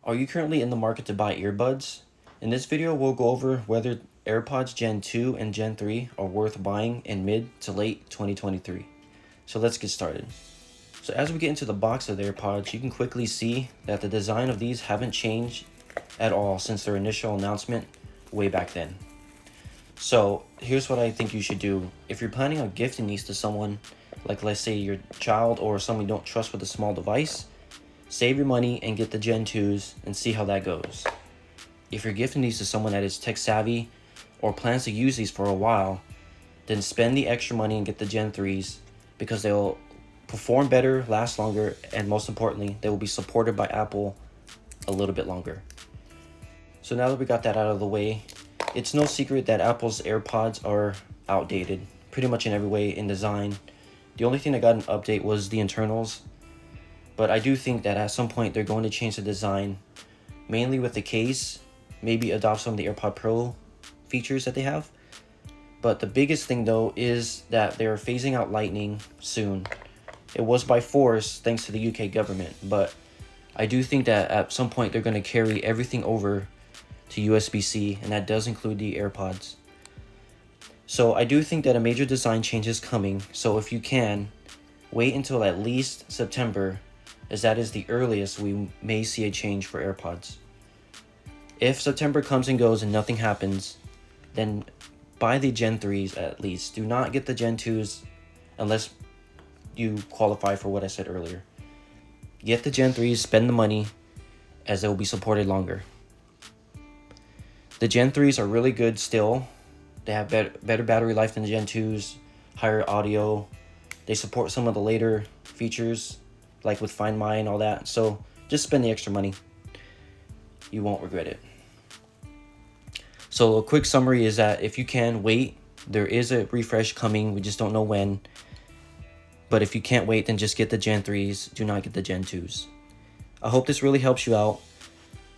Are you currently in the market to buy earbuds? In this video, we'll go over whether AirPods Gen 2 and Gen 3 are worth buying in mid to late 2023. So let's get started. So as we get into the box of the AirPods, you can quickly see that the design of these haven't changed at all since their initial announcement way back then. So here's what I think you should do. If you're planning on gifting these to someone, like let's say your child or someone you don't trust with a small device, save your money and get the Gen 2s and see how that goes. If you're gifting these to someone that is tech savvy or plans to use these for a while, then spend the extra money and get the Gen 3s because they'll perform better, last longer, and most importantly, they will be supported by Apple a little bit longer. So now that we got that out of the way, it's no secret that Apple's AirPods are outdated, pretty much in every way in design. The only thing that got an update was the internals, but I do think that at some point they're going to change the design, mainly with the case, maybe adopt some of the AirPod Pro features that they have. But the biggest thing though is that they're phasing out Lightning soon. It was by force thanks to the UK government, but I do think that at some point they're going to carry everything over to USB-C, and that does include the AirPods. So I do think that a major design change is coming, so if you can, wait until at least September, as that is the earliest we may see a change for AirPods. If September comes and goes and nothing happens, then buy the Gen 3s at least. Do not get the Gen 2s unless you qualify for what I said earlier. Get the Gen 3s, spend the money, as they will be supported longer. The Gen 3s are really good still. They have better battery life than the Gen 2s, higher audio. They support some of the later features, like with Find My and all that. So just spend the extra money. You won't regret it. So a quick summary is that if you can wait, there is a refresh coming. We just don't know when. But if you can't wait, then just get the Gen 3s. Do not get the Gen 2s. I hope this really helps you out.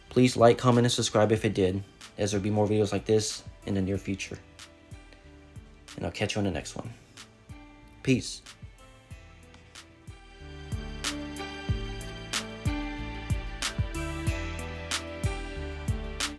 Please like, comment, and subscribe if it did, as there'll be more videos like this in the near future. And I'll catch you on the next one. Peace.